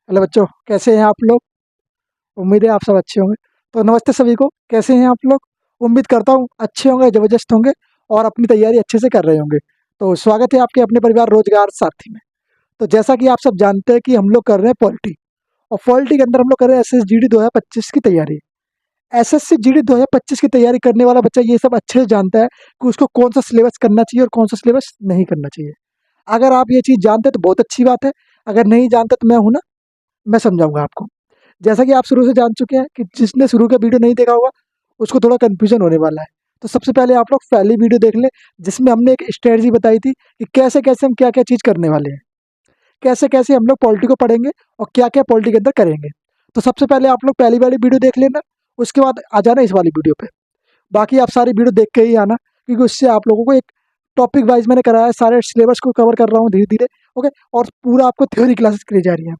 Hello बच्चों, कैसे हैं आप लोग। उम्मीद है आप सब अच्छे होंगे। तो नमस्ते सभी को, कैसे हैं आप लोग। उम्मीद करता हूँ अच्छे होंगे, ज़बरदस्त होंगे और अपनी तैयारी अच्छे से कर रहे होंगे। तो स्वागत है आपके अपने परिवार रोजगार साथी में। तो जैसा कि आप सब जानते हैं कि हम लोग कर रहे हैं पॉलिटी, और पॉलिटी के अंदर हम लोग कर रहे हैं SSGD 2025 की तैयारी। SSGD 2025 की तैयारी करने वाला बच्चा ये सब अच्छे से जानता है कि उसको कौन सा सिलेबस करना चाहिए और कौन सा सिलेबस नहीं करना चाहिए। अगर आप ये चीज़ जानते हैं तो बहुत अच्छी बात है। अगर नहीं जानते तो मैं हूं ना, मैं समझाऊंगा आपको। जैसा कि आप शुरू से जान चुके हैं कि जिसने शुरू का वीडियो नहीं देखा होगा उसको थोड़ा कन्फ्यूजन होने वाला है। तो सबसे पहले आप लोग पहली वीडियो देख लें, जिसमें हमने एक स्ट्रेटजी बताई थी कि कैसे कैसे हम क्या क्या चीज़ करने वाले हैं, कैसे कैसे हम लोग पॉलिटी को पढ़ेंगे और क्या क्या पॉलिटी के अंदर करेंगे। तो सबसे पहले आप लोग पहली वाली वीडियो देख लेना, उसके बाद आ जाना इस वाली वीडियो पे। बाकी आप सारी वीडियो देख के ही आना, क्योंकि उससे आप लोगों को एक टॉपिक वाइज मैंने कराया है, सारे सिलेबस को कवर कर रहा हूँ धीरे धीरे। ओके, और पूरा आपको थ्योरी क्लासेस करी जा रही है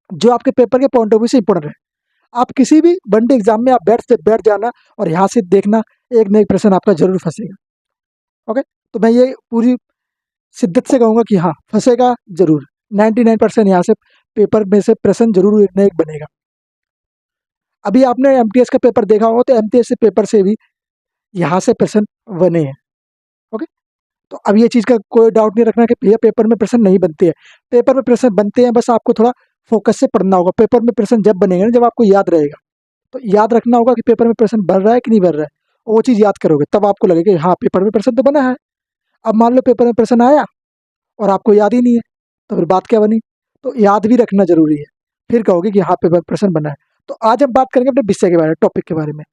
जो आपके पेपर के पॉइंट ऑफ व्यू से इंपॉर्टेंट है। आप किसी भी वनडे एग्जाम में आप बैठ जाना और यहाँ से देखना, एक न एक प्रश्न आपका जरूर फंसेगा। ओके, तो मैं ये पूरी शिद्दत से कहूँगा कि हाँ, फंसेगा जरूर। 99% यहाँ से पेपर में से प्रश्न जरूर एक न एक बनेगा। अभी आपने MTS का पेपर देखा होगा, तो MTS से पेपर से भी यहाँ से प्रश्न बने हैं। ओके, तो अब ये चीज़ का कोई डाउट नहीं रखना कि भैया पेपर में प्रश्न नहीं बनते हैं। पेपर में प्रश्न बनते हैं, बस आपको थोड़ा फोकस से पढ़ना होगा। पेपर में प्रश्न जब बनेंगे ना, जब आपको याद रहेगा, तो याद रखना होगा कि पेपर में प्रश्न बन रहा है कि नहीं बन रहा है। और वो चीज़ याद करोगे तब आपको लगेगा कि हाँ, पेपर में प्रश्न तो बना है। अब मान लो पेपर में प्रश्न आया और आपको याद ही नहीं है, तो फिर बात क्या बनी। तो याद भी रखना जरूरी है, फिर कहोगे कि हाँ, पेपर में प्रश्न बना है। तो आज हम बात करेंगे अपने विषय के बारे में, टॉपिक के बारे में।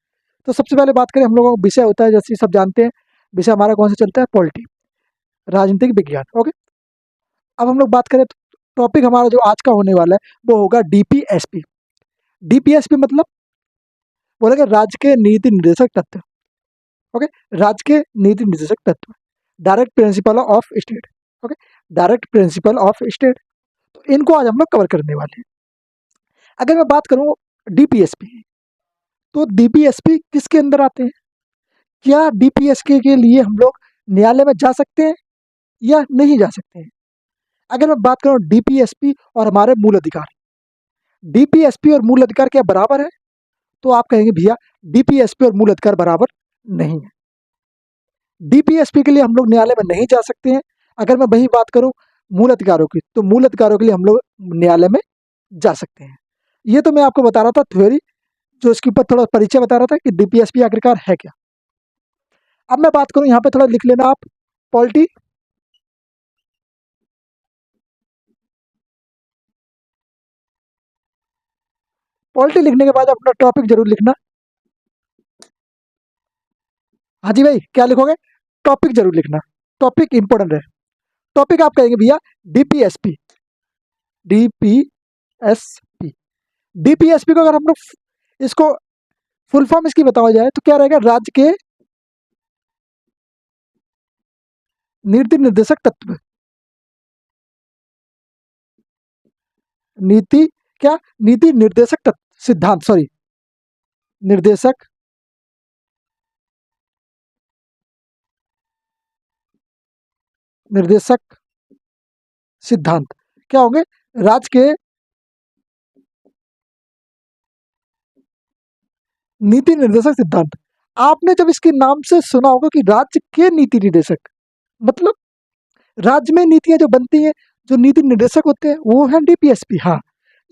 तो सबसे पहले बात करें, हम लोगों का विषय होता है, जैसे सब जानते हैं, विषय हमारा कौन सा चलता है, पॉलिटी, राजनीतिक विज्ञान। ओके, अब हम लोग बात करें तो टॉपिक हमारा जो आज का होने वाला है वो होगा DPSP। DPSP मतलब बोलेंगे राज्य के नीति निर्देशक तत्व। ओके, राज्य के नीति निर्देशक तत्व, direct principle of state. Okay, direct principle of state, तो इनको आज हम लोग कवर करने वाले हैं। अगर मैं बात करूं DPSP, तो DPSP किसके अंदर आते हैं, क्या DPSP के लिए हम लोग न्यायालय में जा सकते हैं या नहीं जा सकते हैं। अगर मैं बात करूं DPSP और हमारे मूल अधिकार, DPSP और मूल अधिकार क्या बराबर है, तो आप कहेंगे भैया DPSP और मूल अधिकार बराबर नहीं है। DPSP के लिए हम लोग न्यायालय में नहीं जा सकते हैं। अगर मैं वही बात करूं मूल अधिकारों की, तो मूल अधिकारों के लिए हम लोग न्यायालय में जा सकते हैं। ये तो मैं आपको बता रहा था थ्योरी, जो इसके ऊपर थोड़ा परिचय बता रहा था कि DPSP आखिरकार है क्या। अब मैं बात करूं, यहाँ पे थोड़ा लिख लेना आप, पॉलिटी, पॉलिटी लिखने के बाद अपना टॉपिक जरूर लिखना। हाँ जी भाई, क्या लिखोगे, टॉपिक जरूर लिखना, टॉपिक इंपॉर्टेंट है। टॉपिक आप कहेंगे भैया DPSP, DPSP, DPSP को अगर हम लोग इसको फुल फॉर्म इसकी बताया जाए तो क्या रहेगा, राज्य के नीति निर्देशक तत्व, नीति, क्या, नीति निर्देशक तत्व, सिद्धांत, सॉरी, निर्देशक, निर्देशक सिद्धांत क्या होंगे, राज्य के नीति निर्देशक सिद्धांत। आपने जब इसके नाम से सुना होगा कि राज्य के नीति निर्देशक, मतलब राज्य में नीतियां जो बनती हैं, जो नीति निर्देशक होते हैं, वो है DPSP। हाँ,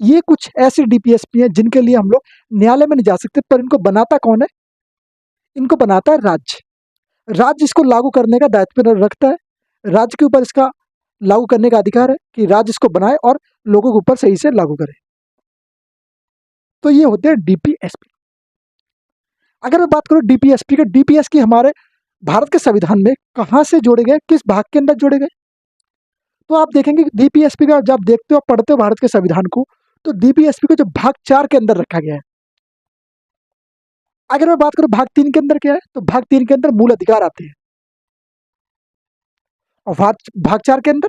ये कुछ ऐसे DPSP हैं जिनके लिए हम लोग न्यायालय में नहीं जा सकते, पर इनको बनाता कौन है, इनको बनाता है राज्य। राज्य इसको लागू करने का दायित्व रखता है, राज्य के ऊपर इसका लागू करने का अधिकार है कि राज्य इसको बनाए और लोगों के ऊपर सही से लागू करे। तो ये होते हैं DPSP। अगर मैं बात करूं DPSP के, DPSP हमारे भारत के संविधान में कहाँ से जोड़े गए, किस भाग के अंदर जोड़े गए, तो आप देखेंगे DPSP का जब देखते हो, पढ़ते हो भारत के संविधान को, तो DPSP को जो भाग 4 के अंदर रखा गया है। अगर मैं बात करूं भाग 3 के अंदर क्या है, तो भाग 3 के अंदर मूल अधिकार आते हैं। और भाग 4 के अंदर,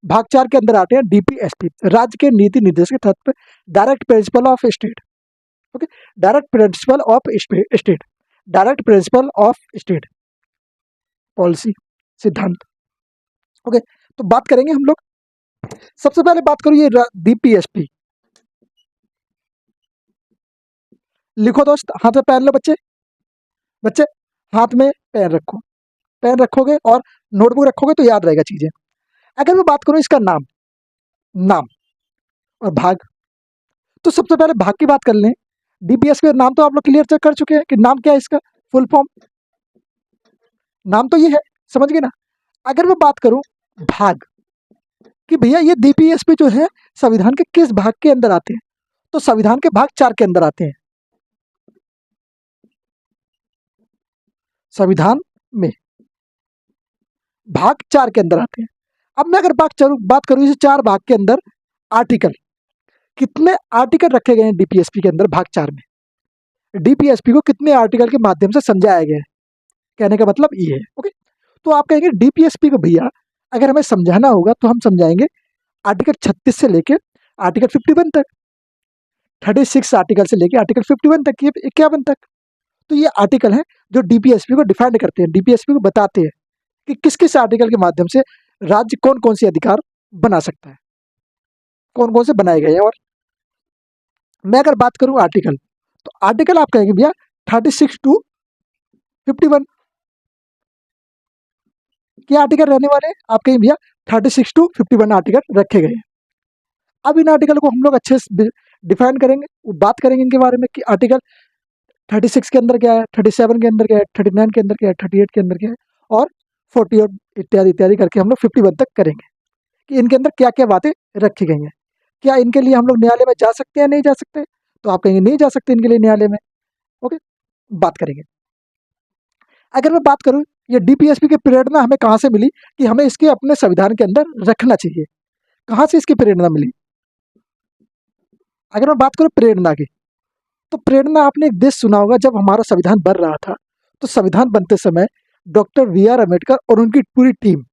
भाग 4 के अंदर आते हैं DPSP, राज्य के नीति निर्देशक तत्व, direct principle of state. Okay, direct principle of state, direct principle of state, policy, सिद्धांत। ओके, तो बात करेंगे हम लोग, सबसे पहले बात करूँ ये DPSP, लिखो दोस्त, हाथ में पेन लो बच्चे, बच्चे हाथ में पेन रखो, पेन रखोगे और नोटबुक रखोगे तो याद रहेगा चीजें। अगर मैं बात करूं इसका नाम, नाम और भाग, तो सबसे पहले भाग की बात कर लें। डीपीएस के नाम तो आप लोग क्लियर कर चुके हैं कि नाम क्या है इसका, फुल फॉर्म, नाम तो ये है, समझ गए ना। अगर मैं बात करूं भाग कि भैया ये डीपीएसपी जो है संविधान के किस भाग के अंदर आते हैं, तो संविधान के भाग 4 के अंदर आते हैं। संविधान में भाग 4 के अंदर आते हैं। अब मैं अगर बात करूं इस 4 भाग के अंदर आर्टिकल, कितने आर्टिकल रखे गए हैं डीपीएसपी के अंदर भाग 4 में, डीपीएसपी को कितने आर्टिकल के माध्यम से समझाया गया है, कहने का मतलब ये है। ओके, तो आप कहेंगे डीपीएसपी को भैया अगर हमें समझाना होगा तो हम समझाएंगे आर्टिकल 36 से लेके आर्टिकल 51 तक, 36 आर्टिकल से लेके आर्टिकल 51 तक, ये 51 तक। तो ये आर्टिकल हैं जो डीपीएसपी को डिफाइन करते हैं, डीपीएसपी को बताते हैं कि किस किस आर्टिकल के माध्यम से राज्य कौन कौन से अधिकार बना सकता है, कौन कौन से बनाए गए हैं। और मैं अगर बात करूं आर्टिकल, तो आर्टिकल आप कहेंगे भैया 36 टू 51, क्या आर्टिकल रहने वाले हैं, आप कहेंगे भैया 36 टू 51 आर्टिकल रखे गए हैं। अब इन आर्टिकल को हम लोग अच्छे से डिफाइन करेंगे, बात करेंगे इनके बारे में कि आर्टिकल 36 के अंदर क्या है, 37 के अंदर क्या है, 39 के अंदर क्या है, 38 के अंदर क्या है, और 40 और इत्यादि इत्यादि करके हम लोग 51 तक करेंगे कि इनके अंदर क्या क्या बातें रखी गई हैं। क्या इनके लिए हम लोग न्यायालय में जा सकते हैं, नहीं जा सकते, तो आप कहेंगे नहीं जा सकते इनके लिए न्यायालय में। ओके, बात करेंगे। अगर मैं बात करूं ये डीपीएसपी की प्रेरणा हमें कहाँ से मिली कि हमें इसके अपने संविधान के अंदर रखना चाहिए, कहाँ से इसकी प्रेरणा मिली। अगर मैं बात करूं प्रेरणा की, तो प्रेरणा आपने एक देश सुना होगा, जब हमारा संविधान बन रहा था तो संविधान बनते समय डॉक्टर बी आर अम्बेडकर और उनकी पूरी team,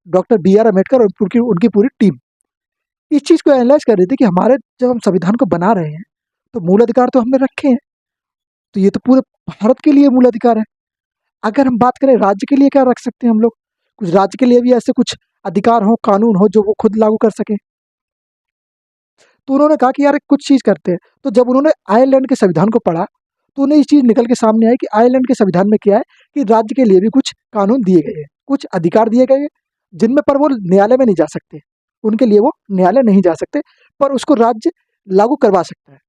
doctor B R Ambedkar और उनकी पूरी टीम इस चीज़ को एनालाइज कर रही थी कि हमारे जब हम संविधान को बना रहे हैं तो मूल अधिकार तो हमने रखे हैं, तो ये तो पूरे भारत के लिए मूल अधिकार है। अगर हम बात करें राज्य के लिए क्या रख सकते हैं हम लोग, कुछ राज्य के लिए भी ऐसे कुछ अधिकार हो, कानून हो जो वो खुद लागू कर सके। तो उन्होंने कहा कि यार कुछ चीज़ करते हैं। तो जब उन्होंने आयरलैंड के संविधान को पढ़ा तो उन्हें इस चीज़ निकल के सामने आई कि आयरलैंड के संविधान में क्या है कि राज्य के लिए भी कुछ कानून दिए गए हैं, कुछ अधिकार दिए गए हैं, जिनमें पर वो न्यायालय में नहीं जा सकते, उनके लिए वो न्यायालय नहीं जा सकते, पर उसको राज्य लागू करवा सकता है।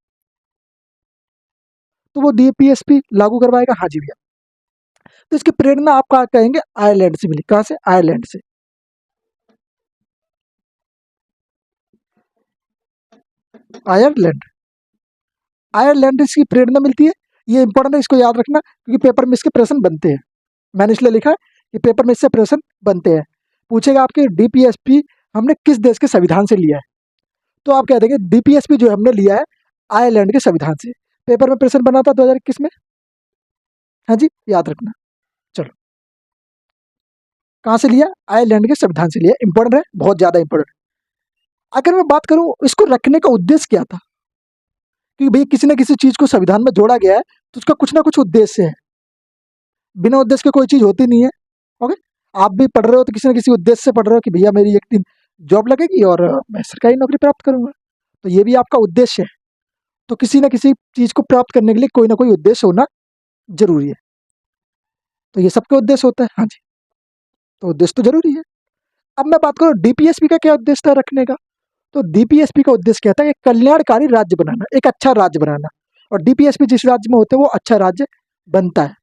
तो वो डीपीएसपी लागू करवाएगा, हाँ जी भैया। तो इसकी प्रेरणा आप कहाँ कहेंगे, आयरलैंड से मिली। कहाँ से, आयरलैंड से। आयरलैंड, आयरलैंड से इसकी प्रेरणा मिलती है। ये इंपॉर्टेंट है, इसको याद रखना क्योंकि पेपर में इसके प्रश्न बनते हैं। मैंने इसलिए लिखा है कि पेपर में इससे प्रश्न बनते हैं। पूछेगा आपके डीपीएसपी हमने किस देश के संविधान से लिया है, तो आप कह देंगे डीपीएसपी जो हमने लिया है आयरलैंड के संविधान से। पेपर में प्रश्न बना था 2021 में, हाँ जी, याद रखना। चलो, कहाँ से लिया, आयरलैंड के संविधान से लिया, इंपॉर्टेंट है, बहुत ज्यादा इंपॉर्टेंट। अगर मैं बात करूं इसको रखने का उद्देश्य क्या था, क्योंकि भाई किसी न किसी चीज को संविधान में जोड़ा गया है तो उसका कुछ ना कुछ उद्देश्य है, बिना उद्देश्य के कोई चीज होती नहीं है। ओके, आप भी पढ़ रहे हो तो किसी न किसी उद्देश्य से पढ़ रहे हो कि भैया मेरी एक दिन जॉब लगेगी और मैं सरकारी नौकरी प्राप्त करूंगा, तो ये भी आपका उद्देश्य है। तो किसी न किसी चीज को प्राप्त करने के लिए कोई ना कोई उद्देश्य होना जरूरी है, तो ये सबका उद्देश्य होता है, हाँ जी, तो उद्देश्य तो जरूरी है। अब मैं बात करूँ डीपीएसपी का क्या उद्देश्य था रखने का, तो डीपीएसपी का उद्देश्य क्या था, एक कल्याणकारी राज्य बनाना, एक अच्छा राज्य बनाना, और डीपीएसपी जिस राज्य में होते हैं वो अच्छा राज्य बनता है।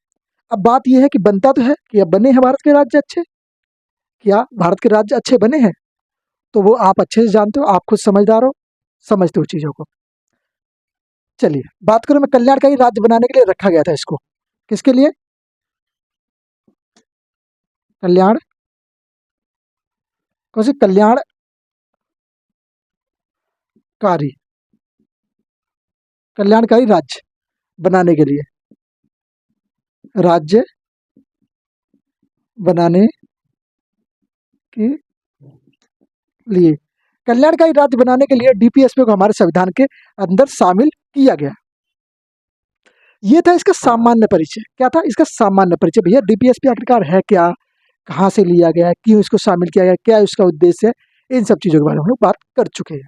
अब बात यह है कि बनता तो है कि अब बने हैं भारत के राज्य अच्छे, क्या भारत के राज्य अच्छे बने हैं, तो वो आप अच्छे से जानते हो, आप खुद समझदार हो, समझते हो चीजों को। चलिए बात करूं मैं कल्याणकारी राज्य बनाने के लिए रखा गया था इसको, किसके लिए, कल्याण, कौन सी, कल्याणकारी, कल्याणकारी राज्य बनाने के लिए, राज्य बनाने के लिए, कल्याणकारी राज्य बनाने के लिए डीपीएसपी को हमारे संविधान के अंदर शामिल किया गया। ये था इसका सामान्य परिचय, क्या था इसका सामान्य परिचय, भैया डीपीएसपी आखिरकार है क्या, कहाँ से लिया गया है, क्यों इसको शामिल किया गया, क्या इसका उद्देश्य है, इन सब चीजों के बारे में हम लोग बात कर चुके हैं।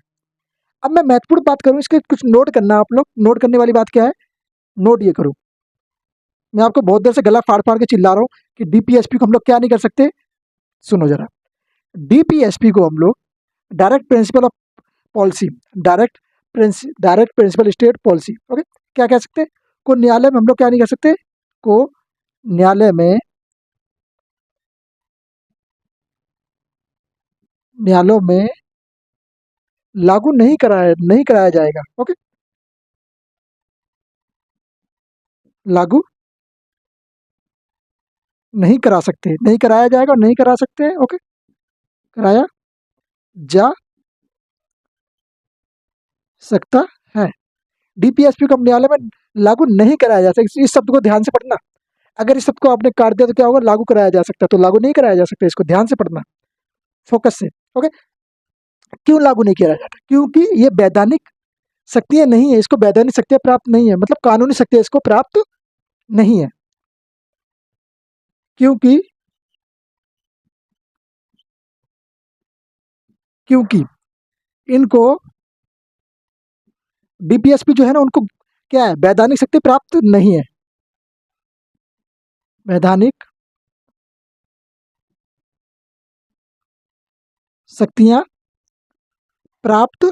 अब मैं महत्वपूर्ण बात करूं, इसके कुछ नोट करना, आप लोग नोट करने वाली बात क्या है, नोट ये करो। मैं आपको बहुत देर से गला फाड़ फाड़ के चिल्ला रहा हूँ कि डीपीएसपी को हम लोग क्या नहीं कर सकते। सुनो जरा, डीपीएसपी को हम लोग direct principle of policy, direct principle state policy, okay, क्या कह सकते हैं, को न्यायालय में हम लोग क्या नहीं कर सकते, को न्यायालय में, न्यायालयों में लागू नहीं कराया जाएगा, ओके, लागू नहीं करा सकते, नहीं कराया जाएगा और नहीं करा सकते हैं, ओके, कराया जा सकता है। डीपीएसपी को हम न्यायालय में लागू नहीं कराया जा सकता, इस शब्द को ध्यान से पढ़ना। अगर इस शब्द को आपने काट दिया तो क्या होगा, लागू कराया जा सकता है, तो लागू नहीं कराया जा सकता, इसको ध्यान से पढ़ना, फोकस से, ओके। क्यों लागू नहीं किया जाता, क्योंकि ये वैधानिक शक्तियां नहीं है, इसको वैधानिक शक्तियां प्राप्त नहीं है, मतलब कानूनी शक्तियां इसको प्राप्त नहीं है, क्योंकि क्योंकि इनको, डीपीएसपी जो है ना, उनको क्या है, वैधानिक शक्ति प्राप्त नहीं है, वैधानिक शक्तियां प्राप्त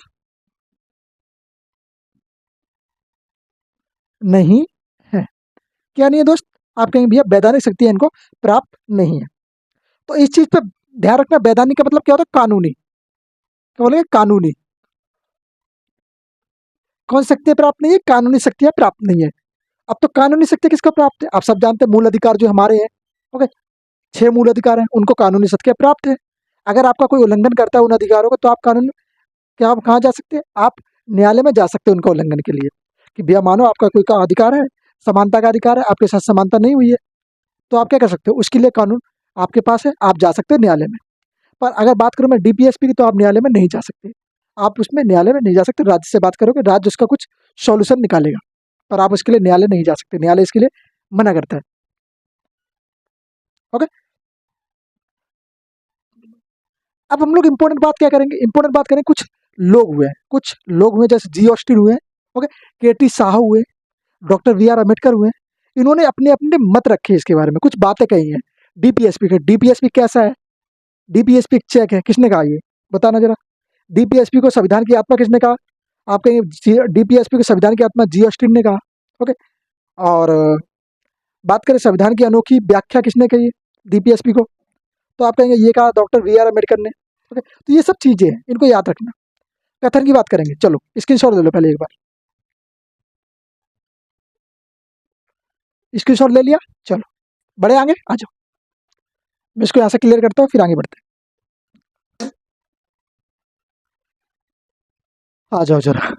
नहीं है। क्या नहीं है दोस्त, आप कहेंगे भैया वैधानिक शक्तियां इनको प्राप्त नहीं है, तो इस चीज पे ध्यान रखना, वैधानिक का मतलब क्या होता है, कानूनी, क्या बोलेंगे, कानूनी। कौन सी शक्तियां प्राप्त नहीं है, कानूनी शक्तियां प्राप्त नहीं है। अब तो कानूनी शक्ति किसको प्राप्त है, आप सब जानते हैं, मूल अधिकार जो हमारे हैं, ओके, 6 मूल अधिकार हैं, उनको कानूनी शक्तियां प्राप्त है। अगर आपका कोई उल्लंघन करता है उन अधिकारों को, तो आप कानून, क्या आप कहाँ जा सकते हैं, आप न्यायालय में जा सकते हैं उनका उल्लंघन के लिए, कि भैया मानो आपका कोई का अधिकार है, समानता का अधिकार है, आपके साथ समानता नहीं हुई है, तो आप क्या कर सकते हो, उसके लिए कानून आपके पास है, आप जा सकते हैं न्यायालय में। पर अगर बात करूं मैं डीपीएसपी की, तो आप न्यायालय में नहीं जा सकते, आप उसमें न्यायालय में नहीं जा सकते, राज्य से बात करोगे, राज्य उसका कुछ सॉल्यूशन निकालेगा, पर आप उसके लिए न्यायालय नहीं जा सकते, न्यायालय इसके लिए मना करता है, ओके। अब हम लोग इंपॉर्टेंट बात क्या करेंगे, इंपॉर्टेंट बात करेंगे, कुछ लोग हुए जैसे जी ऑस्टिन हुए, ओके, के टी साहू हुए, डॉक्टर वी आर अम्बेडकर हुए, इन्होंने अपने अपने मत रखे इसके बारे में, कुछ बातें कही हैं डीपीएसपी के, डीपीएसपी कैसा है, डीपीएसपी चेक है, किसने कहा ये, बताना जरा। डीपीएसपी को संविधान की आत्मा किसने कहा, आप कहेंगे डीपीएसपी को संविधान की आत्मा जी ऑस्टिन ने कहा, ओके। और बात करें संविधान की अनोखी व्याख्या किसने कही डीपीएसपी को, तो आप कहेंगे ये कहा डॉक्टर वी आर अम्बेडकर ने, ओके। तो ये सब चीजें हैं, इनको याद रखना। कथन की बात करेंगे, चलो स्क्रीनशॉट ले लो पहले एक बार, स्क्रीनशॉट ले लिया, चलो बड़े आगे आ जाओ, मैं इसको यहाँ से क्लियर करता हूँ, फिर आगे बढ़ते हैं, आ जाओ जरा।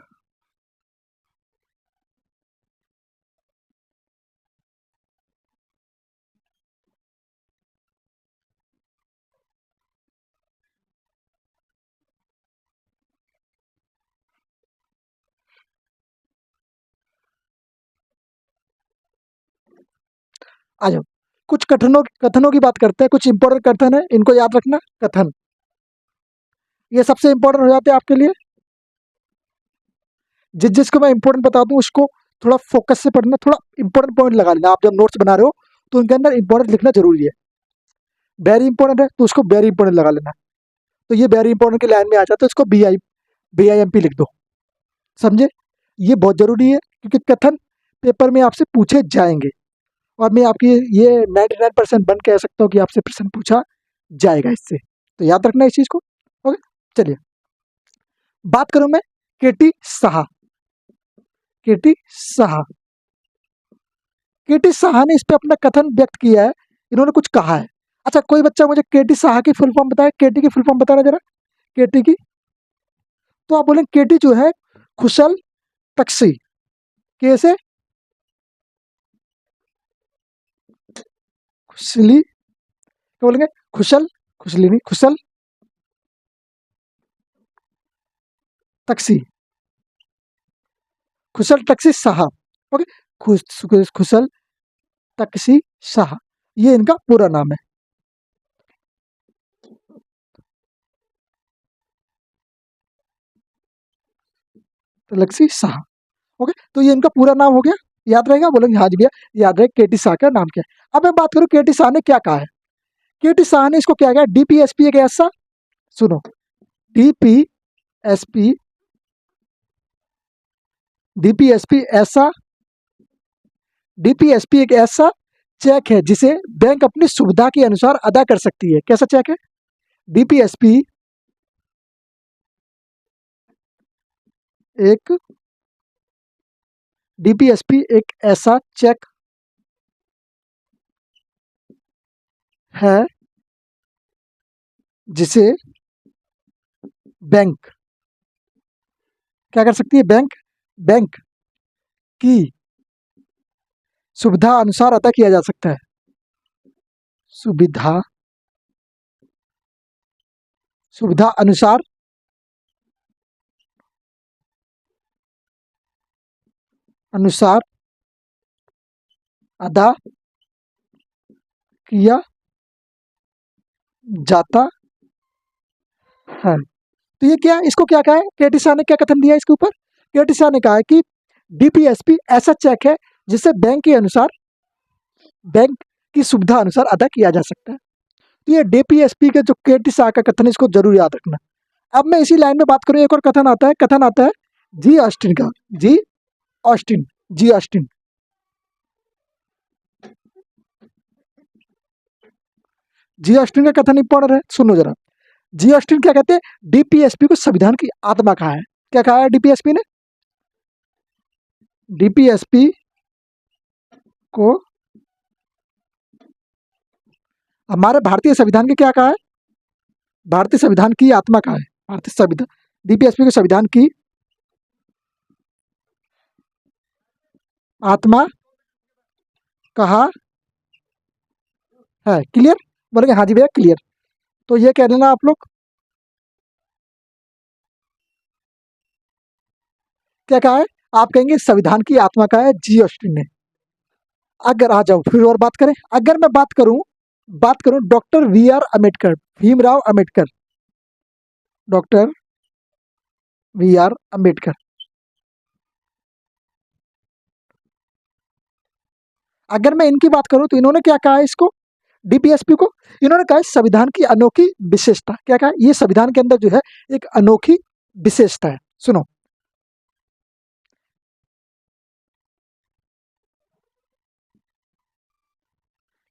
आ जाओ, कुछ कथनों की बात करते हैं, कुछ इंपॉर्टेंट कथन है, इनको याद रखना, कथन, ये सबसे इंपॉर्टेंट हो जाते हैं आपके लिए, जिसको मैं इंपॉर्टेंट बता दूं उसको थोड़ा फोकस से पढ़ना, थोड़ा इंपॉर्टेंट पॉइंट लगा लेना, आप जब नोट्स बना रहे हो तो उनके अंदर इंपॉर्टेंट लिखना जरूरी है, वेरी इंपॉर्टेंट है तो उसको वेरी इंपॉर्टेंट लगा लेना, तो ये वेरी इंपॉर्टेंट की लाइन में आ जाता है, इसको बी आई एम पी लिख दो, समझे, ये बहुत जरूरी है, क्योंकि कथन पेपर में आपसे पूछे जाएंगे, और मैं आपकी ये 99% बन कह सकता हूँ कि आपसे प्रश्न पूछा जाएगा इससे, तो याद रखना इस चीज को, ओके। चलिए, बात करूं मैं केटी साहा, केटी साहा, केटी साहा ने इस पे अपना कथन व्यक्त किया है, इन्होंने कुछ कहा है। अच्छा, कोई बच्चा मुझे केटी साहा की फुल फॉर्म बताए, केटी की फुल फॉर्म बताना जरा, केटी की, तो आप बोले केटी जो है खुशल टक्सी, कैसे, खुशली, क्या बोलेंगे, खुशल, खुशली नहीं, खुशल टक्सी, खुशल टक्सी साहा, ओके, खुशल टक्सी साहा, ये इनका पूरा नाम है, टक्सी साहा, ओके, तो ये इनका पूरा नाम हो गया, याद रहेगा? बोलेंगे हाँ जी भैया याद रहे, केटी शाह का नाम क्या है। अब मैं बात करूं केटी शाह ने क्या कहा है। केटी शाह ने इसको क्या किया, डीपीएसपी एक ऐसा, सुनो, डीपीएसपी, डीपीएसपी ऐसा, डीपीएसपी एक ऐसा चेक है जिसे बैंक अपनी सुविधा के अनुसार अदा कर सकती है। कैसा चेक है? डीपीएसपी एक, डीपीएसपी एक ऐसा चेक है जिसे बैंक क्या कर सकती है, बैंक बैंक की सुविधा अनुसार अदा किया जा सकता है। सुविधा सुविधा अनुसार अनुसार अदा किया जाता है। तो ये क्या, इसको क्या कहा है, केटी शाह ने क्या कथन दिया है इसके ऊपर? केटी शाह ने कहा है कि डीपीएसपी ऐसा चेक है जिसे बैंक के अनुसार, बैंक की सुविधा अनुसार अदा किया जा सकता है। तो ये डीपीएसपी के जो केटी शाह का कथन है, इसको जरूर याद रखना। अब मैं इसी लाइन में बात करूं, एक और कथन आता है जी ऑस्टिन का। जी ऑस्टिन, जी ऑस्टिन, जी ऑस्टिन का कथन इंपॉर्टेंट है, सुनो जरा। जी ऑस्टिन क्या कहते हैं, डीपीएसपी को संविधान की आत्मा कहा है। क्या कहा है डीपीएसपी ने? डीपीएसपी को हमारे भारतीय संविधान के क्या कहा है, भारतीय संविधान की आत्मा कहा है। भारतीय संविधान, डीपीएसपी को संविधान की आत्मा कहा है। क्लियर? बोलेंगे हाँ जी भैया क्लियर। तो ये कह लेना आप लोग, क्या कहा है, आप कहेंगे संविधान की आत्मा का है जी ऑस्टिन ने। अगर आ जाओ फिर और बात करें, अगर मैं बात करूं doctor V R Ambedkar, Bhimrao Ambedkar, doctor V R Ambedkar, अगर मैं इनकी बात करूं तो इन्होंने क्या कहा है इसको, डीपीएसपी को? इन्होंने कहा है संविधान की अनोखी विशेषता। क्या कहा? ये संविधान के अंदर जो है एक अनोखी विशेषता है। सुनो,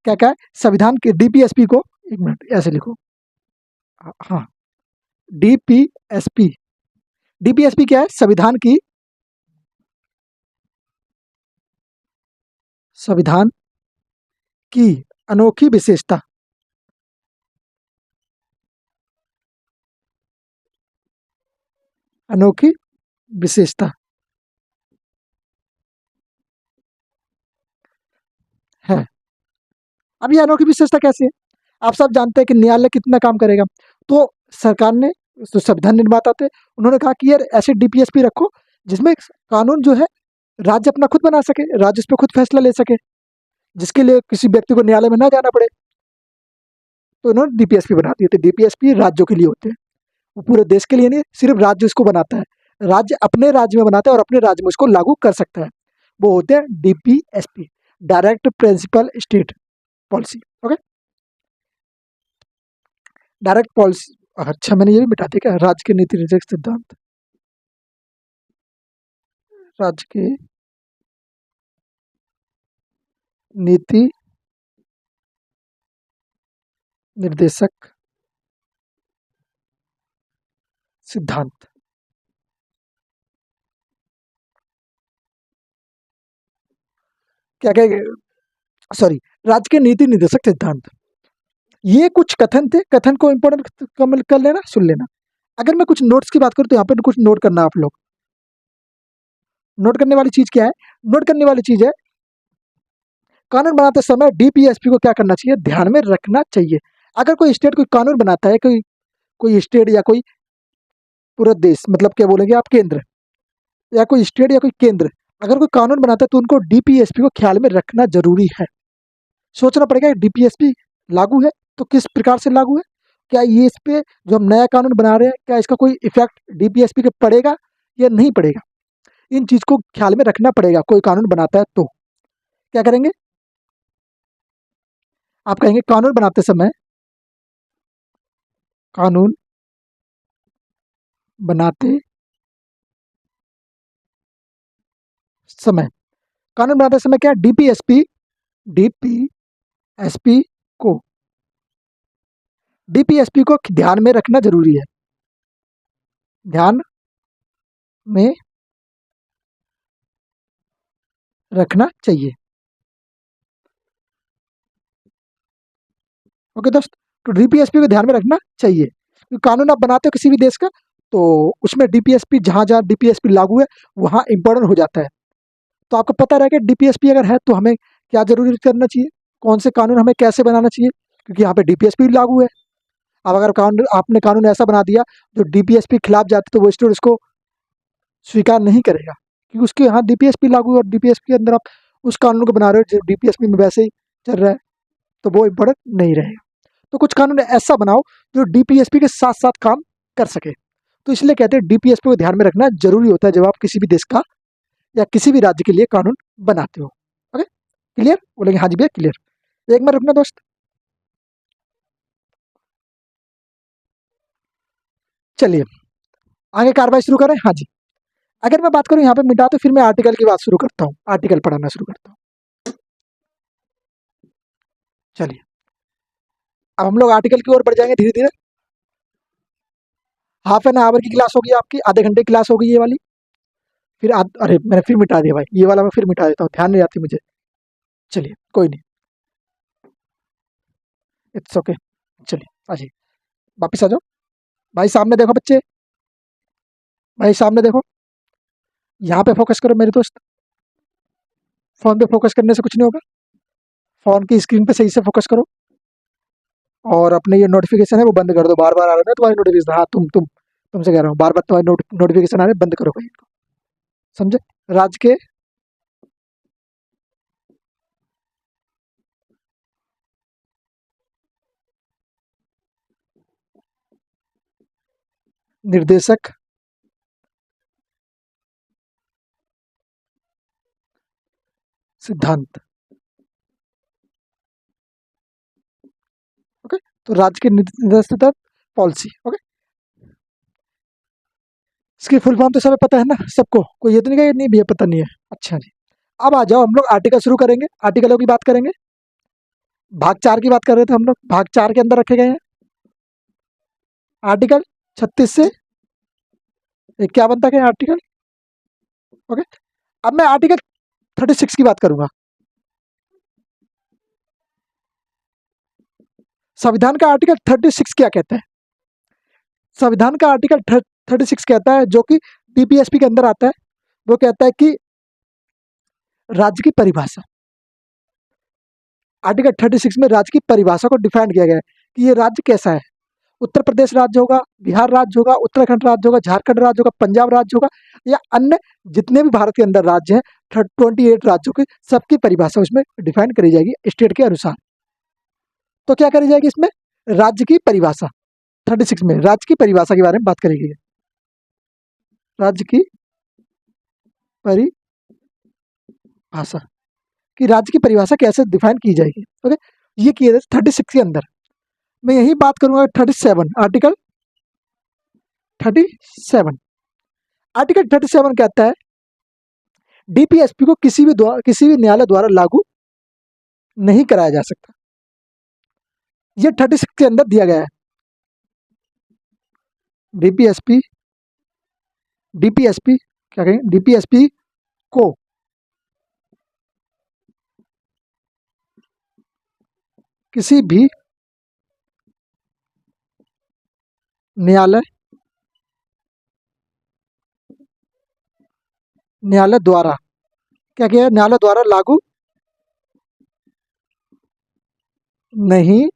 क्या कहा है संविधान के डीपीएसपी को, एक मिनट ऐसे लिखो, हाँ, डीपीएसपी, डीपीएसपी क्या है, संविधान की अनोखी विशेषता, अनोखी विशेषता है। अब ये अनोखी विशेषता कैसी है? आप सब जानते हैं कि न्यायालय कितना काम करेगा। तो सरकार ने, जो संविधान निर्माता थे, उन्होंने कहा कि यार ऐसे डीपीएसपी रखो जिसमें कानून जो है राज्य अपना खुद बना सके, राज्य उस पर खुद फैसला ले सके, जिसके लिए किसी व्यक्ति को न्यायालय में ना जाना पड़े। तो उन्होंने डीपीएसपी बना दिए थे। डीपीएसपी राज्यों के लिए होते हैं, वो पूरे देश के लिए नहीं, सिर्फ राज्य उसको बनाता है। राज्य अपने राज्य में बनाता है और अपने राज्य में उसको लागू कर सकता है। वो होते हैं DPSP, direct principle state policy. Okay, direct policy. अच्छा, मैंने ये भी मिटा दिया क्या, राज्य के नीति निर्देशक सिद्धांत, राज्य के नीति निर्देशक सिद्धांत। क्या कहेंगे, सॉरी, राज्य के नीति निर्देशक सिद्धांत। ये कुछ कथन थे, कथन को इंपॉर्टेंट कमल कर लेना, सुन लेना। अगर मैं कुछ नोट्स की बात करूं तो यहाँ पे कुछ नोट करना आप लोग। नोट करने वाली चीज क्या है? नोट करने वाली चीज है, कानून बनाते समय डीपीएसपी को क्या करना चाहिए, ध्यान में रखना चाहिए। अगर कोई स्टेट कोई कानून बनाता है, कोई कोई स्टेट या कोई पूरा देश, मतलब क्या बोलेंगे आप, केंद्र, या कोई स्टेट या कोई केंद्र अगर कोई कानून बनाता है तो उनको डीपीएसपी को ख्याल में रखना जरूरी है। सोचना पड़ेगा डीपीएसपी लागू है तो किस प्रकार से लागू है, क्या ये इस पे जो हम नया कानून बना रहे हैं क्या इसका कोई इफेक्ट डीपीएसपी पे पड़ेगा या नहीं पड़ेगा। इन चीज को ख्याल में रखना पड़ेगा कोई कानून बनाता है तो। क्या करेंगे, आप कहेंगे कानून बनाते समय, कानून बनाते समय, कानून बनाते समय क्या, डीपीएसपी को डीपीएसपी को ध्यान में रखना जरूरी है, ध्यान में रखना चाहिए। ओके दोस्त, तो डीपीएसपी को ध्यान में रखना चाहिए। कानून आप बनाते हो किसी भी देश का, तो उसमें डीपीएसपी जहाँ जहाँ डीपीएसपी लागू है वहाँ इंपॉर्टेंट हो जाता है। तो आपको पता रहे कि डीपीएसपी अगर है तो हमें क्या जरूरी करना चाहिए, कौन से कानून हमें कैसे बनाना चाहिए, क्योंकि यहाँ पे डीपीएसपी लागू है। अब अगर कानून आपने कानून ऐसा बना दिया जो डीपीएसपी खिलाफ जाते तो वो स्टेट उसको स्वीकार नहीं करेगा, क्योंकि उसके यहाँ डीपीएसपी लागू है और डीपीएसपी के अंदर आप उस कानून को बना रहे हो जो डीपीएसपी में वैसे ही चल रहा है, तो वो इम्पोर्टेंट नहीं रहेगा। तो कुछ कानून ऐसा बनाओ जो डीपीएसपी के साथ साथ काम कर सके। तो इसलिए कहते हैं डीपीएसपी को ध्यान में रखना जरूरी होता है जब आप किसी भी देश का या किसी भी राज्य के लिए कानून बनाते हो। Okay, clear? बोलेंगे हाँ जी भैया क्लियर। एक मिनट रुकना दोस्त, चलिए आगे कार्रवाई शुरू करें। हाँ जी, अगर मैं बात करूं यहाँ पे मिटा तो फिर मैं आर्टिकल की बात शुरू करता हूँ, आर्टिकल पढ़ाना शुरू करता हूँ। चलिए अब हम लोग आर्टिकल की ओर बढ़ जाएंगे धीरे धीरे। हाफ एन आवर की क्लास होगी आपकी, आधे घंटे की क्लास होगी ये वाली। फिर अरे मैंने फिर मिटा दिया भाई, ये वाला मैं फिर मिटा देता हूँ, ध्यान नहीं आती मुझे। चलिए कोई नहीं, इट्स ओके। चलिए आ जाइए, वापिस आ जाओ। भाई सामने देखो बच्चे, भाई सामने देखो, यहाँ पे फोकस करो मेरे दोस्त। फोन पे फोकस करने से कुछ नहीं होगा, फोन की स्क्रीन पे सही से फोकस करो। और अपने ये नोटिफिकेशन है वो बंद कर दो, बार बार आ रहा है ना तुम्हारी नोटिफिकेशन। हाँ तुमसे कह रहा हूँ, बार बार तुम्हारी नोटिफिकेशन आ रहे, बंद करो भाई इनको, समझे? राज्य के निर्देशक सिद्धांत। ओके, तो राज्य के निर्देशक पॉलिसी। ओके, इसकी फुल फॉर्म तो सब पता है ना सबको, कोई ये तो नहीं कहेगा नहीं भैया पता नहीं है। अच्छा जी, अब आ जाओ हम लोग आर्टिकल शुरू करेंगे, आर्टिकलों की बात करेंगे। भाग 4 की बात कर रहे थे हम लोग, भाग 4 के अंदर रखे गए हैं आर्टिकल 36 से ये क्या बनता है आर्टिकल। ओके, अब मैं आर्टिकल 36 की बात करूंगा। संविधान का आर्टिकल 36 क्या कहता है? संविधान का आर्टिकल 36 कहता है, जो कि डीपीएसपी के अंदर आता है, वो कहता है कि राज्य की परिभाषा, आर्टिकल 36 में राज्य की परिभाषा को डिफाइन किया गया है कि ये राज्य कैसा है। उत्तर प्रदेश राज्य होगा, बिहार राज्य होगा, उत्तराखंड राज्य होगा, झारखंड राज्य होगा, पंजाब राज्य होगा, या अन्य जितने भी भारत के अंदर राज्य हैं 28 राज्यों की सबकी परिभाषा उसमें डिफाइन करी जाएगी स्टेट के अनुसार। तो क्या करी जाएगी इसमें, राज्य की परिभाषा 36 में राज्य की परिभाषा के बारे में बात करेगी, राज्य की परिभाषा कि राज्य की परिभाषा कैसे डिफाइन की जाएगी। ओके, ये किया जाए 36 के अंदर। मैं यही बात करूंगा 37, आर्टिकल 37। आर्टिकल 37 कहता है डीपीएसपी को किसी भी न्यायालय द्वारा लागू नहीं कराया जा सकता। ये 36 के अंदर दिया गया है। डीपीएसपी डीपीएसपी क्या कहें, डीपीएसपी को किसी भी न्यायालय द्वारा क्या किया, न्यायालय द्वारा लागू नहीं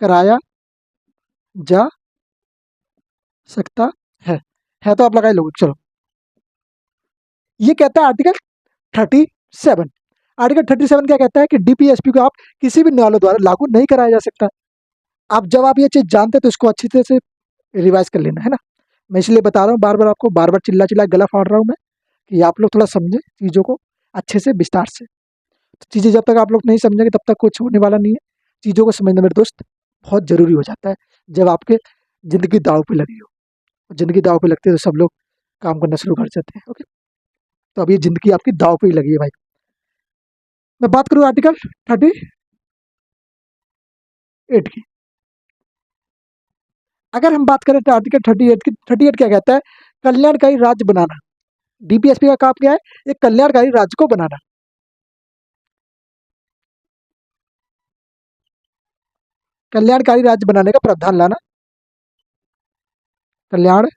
कराया जा सकता है तो आप लगाए लोग। चलो, ये कहता है आर्टिकल 37। आर्टिकल 37 क्या कहता है कि डीपीएसपी को आप किसी भी न्यायालय द्वारा लागू नहीं कराया जा सकता। अब जब आप ये चीज जानते तो इसको अच्छी तरह से रिवाइज कर लेना है ना। मैं इसलिए बता रहा हूँ बार बार, आपको बार बार चिल्ला चिल्ला गला फाड़ रहा हूँ मैं, कि आप लोग थोड़ा समझें चीज़ों को अच्छे से, विस्तार से। तो चीज़ें जब तक आप लोग नहीं समझेंगे तब तक कुछ होने वाला नहीं है। चीज़ों को समझना मेरे दोस्त बहुत ज़रूरी हो जाता है जब आपके ज़िंदगी दाँव पे लगी हो। ज़िंदगी दाँव पे लगती है तो सब लोग काम करना शुरू कर देते हैं। ओके, तो अब ये ज़िंदगी आपकी दाँव पे ही लगी है भाई। मैं बात करूँ आर्टिकल 38 की। अगर हम बात करें तो आर्टिकल 38 की, 38 क्या कहता है? कल्याणकारी राज्य बनाना। डीपीएसपी का काम क्या है? एक कल्याणकारी राज्य को बनाना। कल्याणकारी राज्य बनाने का प्रावधान लाना। कल्याणकारी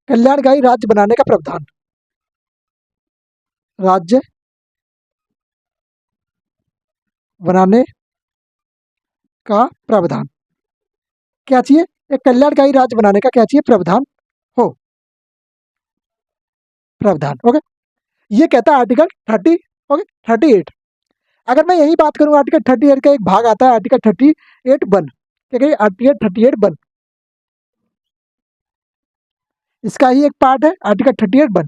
कल्याणकारी राज्य बनाने का प्रावधान। राज्य बनाने का प्रावधान क्या चाहिए? एक कल्याणकारी राज्य बनाने का क्या चाहिए? प्रावधान हो। प्रावधान, ओके। ये कहता है आर्टिकल 30, ओके, 38। अगर मैं यही बात करूं, आर्टिकल 38 का एक भाग आता है आर्टिकल 38(1). क्या कहिए? आर्टिकल 38(1). इसका ही एक पार्ट है आर्टिकल 38(1).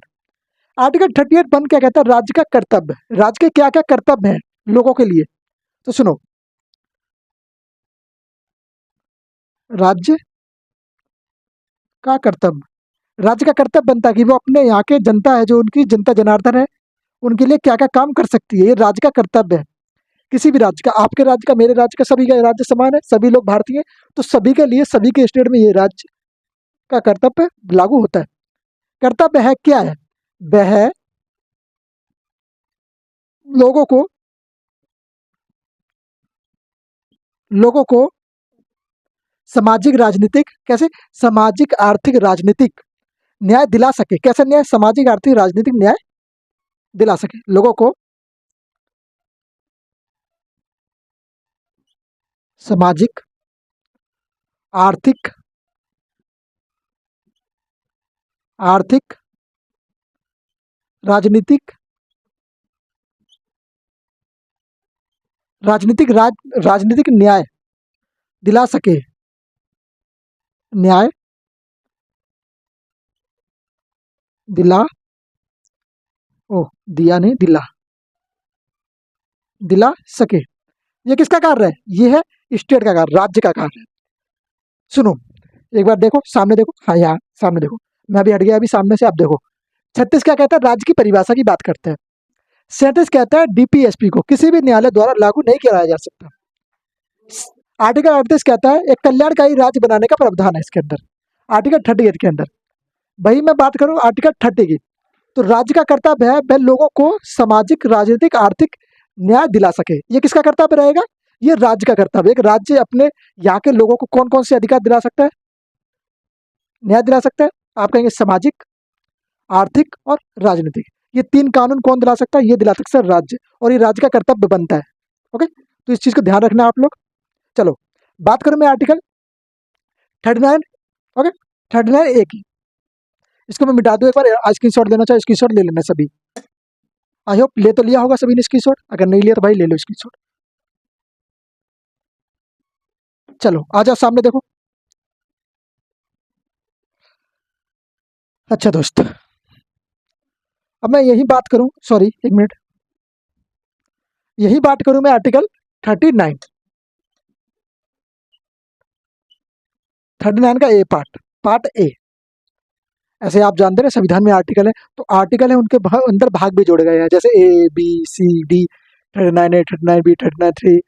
आर्टिकल 38(1) क्या कहता है? राज्य का कर्तव्य। राज्य के क्या क्या कर्तव्य हैं लोगों के लिए? तो सुनो, राज्य का कर्तव्य, राज्य का कर्तव्य बनता है कि वो अपने यहाँ के जनता है, जो उनकी जनता जनार्दन है, उनके लिए क्या क्या काम कर सकती है। ये राज्य का कर्तव्य है। किसी भी राज्य का, आपके राज्य का, मेरे राज्य का, सभी का राज्य समान है, सभी लोग भारतीय हैं, तो सभी के लिए, सभी के स्टेट में ये राज्य का कर्तव्य लागू होता है। कर्तव्य है क्या है? वह लोगों को लोगों को सामाजिक, राजनीतिक, कैसे? सामाजिक, आर्थिक, राजनीतिक न्याय दिला सके। कैसे न्याय? सामाजिक, आर्थिक, राजनीतिक न्याय दिला सके लोगों को। सामाजिक, आर्थिक, आर्थिक, राजनीतिक, राजनीतिक न्याय दिला सके। न्याय दिला ओ दिया नहीं, दिला दिला सके। ये किसका कार्य है? ये है स्टेट का कार्य, राज्य का कार्य है। सुनो, एक बार देखो सामने, देखो, हाँ यहाँ सामने देखो, मैं अभी हट गया, अभी सामने से आप देखो। 36 क्या कहता है? राज्य की परिभाषा की बात करते हैं। 37 कहता है डीपीएसपी को किसी भी न्यायालय द्वारा लागू नहीं किया जा सकता। आर्टिकल 38 कहता है एक कल्याणकारी राज्य बनाने का प्रावधान है इसके अंदर, आर्टिकल 38 के अंदर। वही मैं बात करूं आर्टिकल 30 की, तो राज्य का कर्तव्य है वह लोगों को सामाजिक, राजनीतिक, आर्थिक न्याय दिला सके। ये किसका कर्तव्य रहेगा? ये राज्य का कर्तव्य। एक राज्य अपने यहाँ के लोगों को कौन कौन से अधिकार दिला सकता है, न्याय दिला सकता है? आप कहेंगे सामाजिक, आर्थिक और राजनीतिक। ये 3 कानून कौन दिला सकता है? ये दिला सकता है राज्य, और ये राज्य का कर्तव्य बनता है। ओके, तो इस चीज को ध्यान रखना आप लोग। चलो, बात करूं मैं आर्टिकल 39, ओके, 39(a) की। इसको मैं मिटा दूं एक बार, आज स्क्रीन शॉट लेना चाहे स्क्रीन शॉट ले लेना सभी। आई होप ले तो लिया होगा सभी ने स्क्रीन शॉट, अगर नहीं लिया तो भाई ले लो स्क्रीन शॉट। चलो आ जाओ सामने देखो। अच्छा दोस्त, अब मैं यही बात करूं, सॉरी एक मिनट, यही बात करूं मैं आर्टिकल 39, 39 का ए पार्ट, पार्ट ए। ऐसे आप जानते हैं संविधान में आर्टिकल है, तो आर्टिकल है उनके अंदर भाग भी जोड़े गए हैं, जैसे A B C D, 39(a), 39(b), 39(3),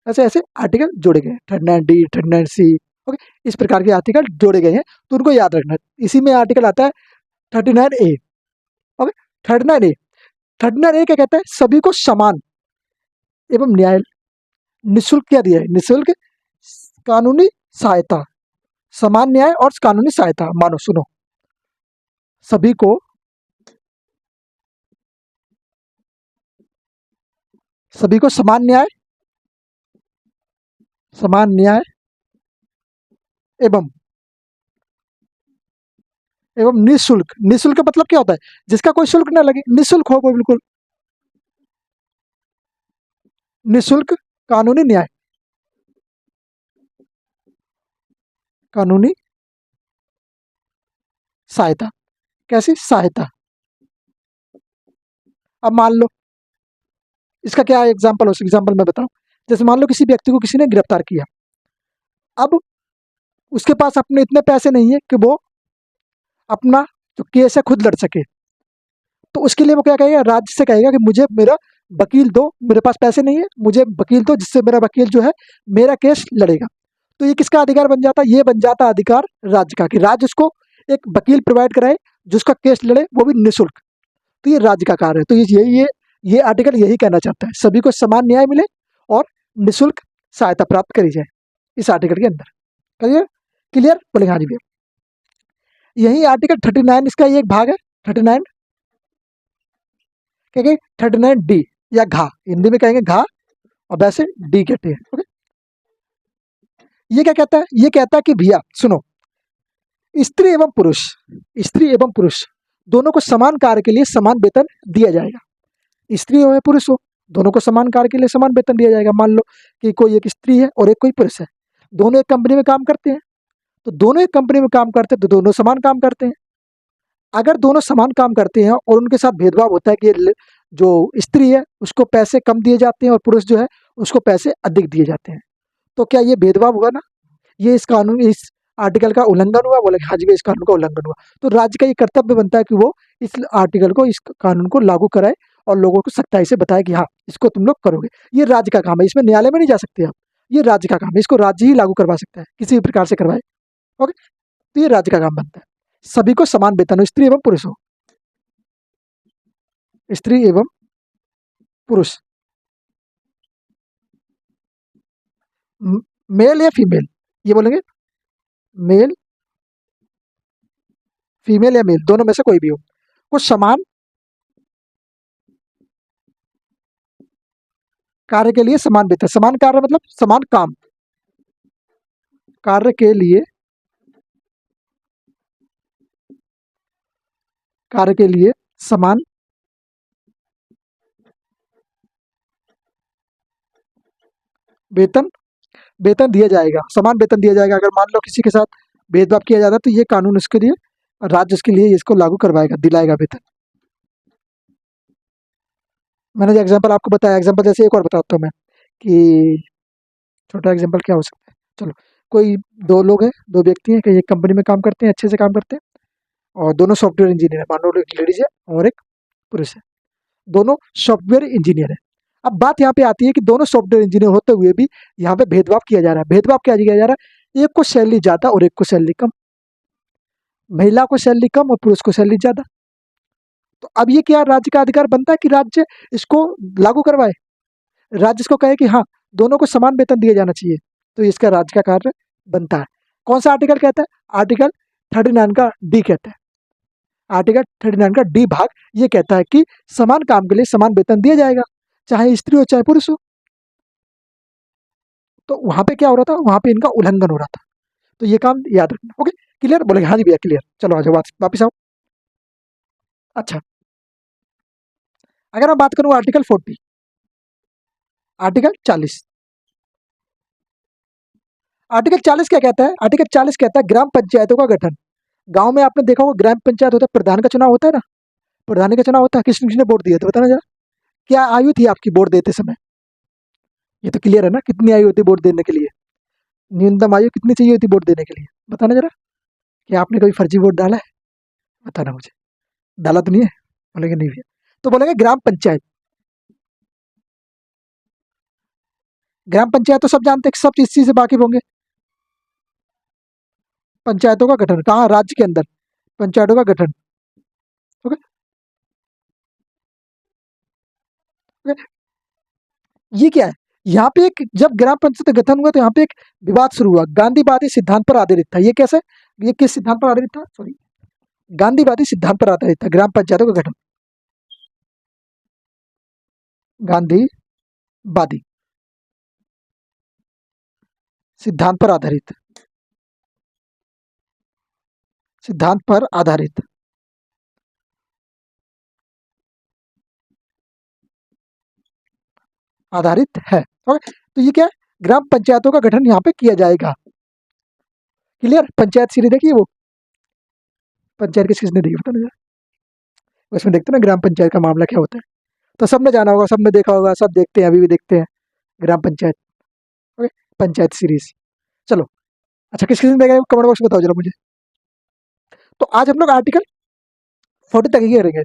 ऐसे ऐसे आर्टिकल जोड़े गए हैं, 39(d), 39(c). ओके, इस प्रकार के आर्टिकल जोड़े गए हैं, तो उनको याद रखना। इसी में आर्टिकल आता है 39(a). ओके, 39(a), 39(a) क्या कहता है? सभी को समान एवं न्याय, निःशुल्क क्या दिया है? निःशुल्क कानूनी सहायता, समान न्याय और कानूनी सहायता। मानो, सुनो, सभी को समान न्याय, समान न्याय एवं निःशुल्क। निःशुल्क का मतलब क्या होता है? जिसका कोई शुल्क ना लगे, निःशुल्क हो वो बिल्कुल, निःशुल्क कानूनी न्याय। कानूनी सहायता। कैसी सहायता? अब मान लो इसका क्या एग्जाम्पल हो, एग्जाम्पल मैं बताऊं। जैसे मान लो किसी व्यक्ति को किसी ने गिरफ्तार किया, अब उसके पास अपने इतने पैसे नहीं है कि वो अपना जो केस है खुद लड़ सके। तो उसके लिए वो क्या कहेगा, राज्य से कहेगा कि मुझे मेरा वकील दो, मेरे पास पैसे नहीं है, मुझे वकील दो जिससे मेरा वकील जो है मेरा केस लड़ेगा। तो ये किसका अधिकार बन जाता है? ये बन जाता अधिकार राज्य का, कि राज्य उसको एक वकील प्रोवाइड कराए जो उसका केस लड़े, वो भी निःशुल्क। तो ये राज्य का कार्य है। तो ये आर्टिकल यही कहना चाहता है, सभी को समान न्याय मिले और निःशुल्क सहायता प्राप्त करी जाए इस आर्टिकल के अंदर। क्लियर? क्लियर बोलेंगे हाँ जी भैया। यही आर्टिकल 39 इसका ये एक भाग है। 39 कहेंगे 39 डी या घा, हिंदी में कहेंगे घा और वैसे डी कहते हैं। ओके, ये क्या कहता है? ये कहता है कि भैया सुनो, स्त्री एवं पुरुष, स्त्री एवं पुरुष दोनों को समान कार्य के लिए समान वेतन दिया जाएगा। स्त्री हो या पुरुष हो, दोनों को समान कार्य के लिए समान वेतन दिया जाएगा। मान लो कि कोई एक स्त्री है और एक कोई पुरुष है, दोनों एक कंपनी में काम करते हैं, तो दोनों एक कंपनी में काम करते हैं तो दोनों समान काम करते हैं। अगर दोनों समान काम करते हैं और उनके साथ भेदभाव होता है कि जो स्त्री है उसको पैसे कम दिए जाते हैं और पुरुष जो है उसको पैसे अधिक दिए जाते हैं, तो क्या ये भेदभाव हुआ ना? ये इस कानून, इस आर्टिकल का उल्लंघन हुआ? बोले हाँ जी इस कानून का उल्लंघन हुआ। तो राज्य का ये कर्तव्य बनता है कि वो इस आर्टिकल को, इस कानून को लागू कराए और लोगों को सख्ताई से बताए कि हाँ इसको तुम लोग करोगे। ये राज्य का काम है, इसमें न्यायालय में नहीं जा सकते आप। ये राज्य का काम है, इसको राज्य ही लागू करवा सकता है, किसी भी प्रकार से करवाए। ओके, तो ये राज्य का काम बनता है। सभी को समान वेतन हो, स्त्री एवं पुरुष हो, स्त्री एवं पुरुष, मेल या फीमेल, ये बोलेंगे मेल, फीमेल या मेल, दोनों में से कोई भी हो, को समान कार्य के लिए समान वेतन। समान कार्य मतलब समान काम, कार्य के लिए, कार्य के लिए समान वेतन, वेतन दिया जाएगा, समान वेतन दिया जाएगा। अगर मान लो किसी के साथ भेदभाव किया जाता है तो ये कानून उसके लिए, राज्य उसके लिए इसको लागू करवाएगा, दिलाएगा वेतन। मैंने जो एग्जांपल आपको बताया, एग्जांपल जैसे एक और बताता हूँ मैं कि छोटा एग्जांपल क्या हो सकता है। चलो, कोई दो लोग हैं, दो व्यक्ति हैं, कहीं एक कंपनी में काम करते हैं, अच्छे से काम करते हैं और दोनों सॉफ्टवेयर इंजीनियर है। मान लो एक लेडीज है और एक पुरुष है, दोनों सॉफ्टवेयर इंजीनियर है। अब बात यहाँ पे आती है कि दोनों सॉफ्टवेयर इंजीनियर होते हुए भी यहाँ पे भेदभाव किया जा रहा है। भेदभाव क्या किया जा रहा है? एक को सैलरी ज़्यादा और एक को सैलरी कम, महिला को सैलरी कम और पुरुष को सैलरी ज़्यादा। तो अब ये क्या राज्य का अधिकार बनता है कि राज्य इसको लागू करवाए, राज्य इसको कहे कि हाँ दोनों को समान वेतन दिया जाना चाहिए। तो इसका राज्य का कार्य बनता है। कौन सा आर्टिकल कहता है? आर्टिकल 39 का डी कहता है। आर्टिकल 39 का डी भाग ये कहता है कि समान काम के लिए समान वेतन दिया जाएगा, चाहे स्त्री हो चाहे पुरुष हो। तो वहां पे क्या हो रहा था? वहां पे इनका उल्लंघन हो रहा था। तो ये काम याद रखना। Okay, clear? बोलेंगे हाँ जी भैया क्लियर। चलो आ जाओ, वापिस आओ। अच्छा, अगर मैं बात करूं आर्टिकल 40, आर्टिकल 40, आर्टिकल 40 क्या कहता है? आर्टिकल 40 कहता है ग्राम पंचायतों का गठन। गांव में आपने देखा होगा ग्राम पंचायत होता है, प्रधान का चुनाव होता है ना, प्रधानी का चुनाव होता है। किसने किसने वोट दिए थे बताना जरा। क्या आयु थी आपकी वोट देते समय? ये तो क्लियर है ना, कितनी आयु होती वोट देने के लिए? न्यूनतम आयु कितनी चाहिए होती वोट देने के लिए? बताना जरा। क्या आपने कभी फर्जी वोट डाला है? बताना मुझे। डाला तो नहीं है? बोलेंगे नहीं भैया। तो बोलेंगे ग्राम पंचायत। ग्राम पंचायत तो सब जानते हैं, सब इस चीज से वाकिफ होंगे। पंचायतों का गठन कहाँ? राज्य के अंदर पंचायतों का गठन। Okay, okay? ये क्या है? यहाँ पे एक, जब ग्राम पंचायत का गठन हुआ तो यहाँ पे एक विवाद शुरू हुआ। गांधीवादी सिद्धांत पर आधारित था। ये कैसे? ये किस सिद्धांत पर आधारित था? सॉरी, गांधीवादी सिद्धांत पर आधारित था ग्राम पंचायतों का गठन। गांधीवादी सिद्धांत पर आधारित, सिद्धांत पर आधारित, आधारित है। ओके, तो ये क्या है? ग्राम पंचायतों का गठन यहाँ पे किया जाएगा। क्लियर। पंचायत सीरीज देखिए वो, पंचायत किसने देखी बताना जरा। उसमें देखते हैं ना ग्राम पंचायत का मामला क्या होता है। तो सबने जाना होगा, सबने देखा होगा, सब देखते हैं, अभी भी देखते हैं ग्राम पंचायत। Okay, Panchayat series. चलो, अच्छा किस किसने देखा है कमेंट बॉक्स में बताओ जरा मुझे। तो आज हम लोग आर्टिकल 40 तक ही करेंगे।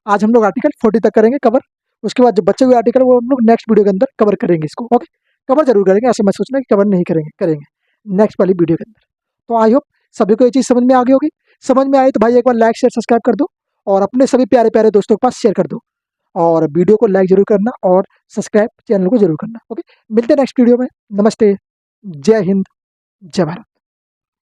आज हम लोग आर्टिकल 40 तक करेंगे कवर। उसके बाद जो बचे हुए आर्टिकल वो हम लोग नेक्स्ट वीडियो के अंदर कवर करेंगे इसको। ओके, कवर जरूर करेंगे, ऐसे मत सोचना कि कवर नहीं करेंगे, करेंगे नेक्स्ट वाली वीडियो के अंदर। तो आई होप सभी को ये चीज़ समझ में आ गई होगी। समझ में आई तो भाई एक बार लाइक शेयर सब्सक्राइब कर दो, और अपने सभी प्यारे प्यारे दोस्तों के पास शेयर कर दो, और वीडियो को लाइक जरूर करना और सब्सक्राइब चैनल को जरूर करना। ओके, मिलते हैं नेक्स्ट वीडियो में। नमस्ते, जय हिंद, जय भारत।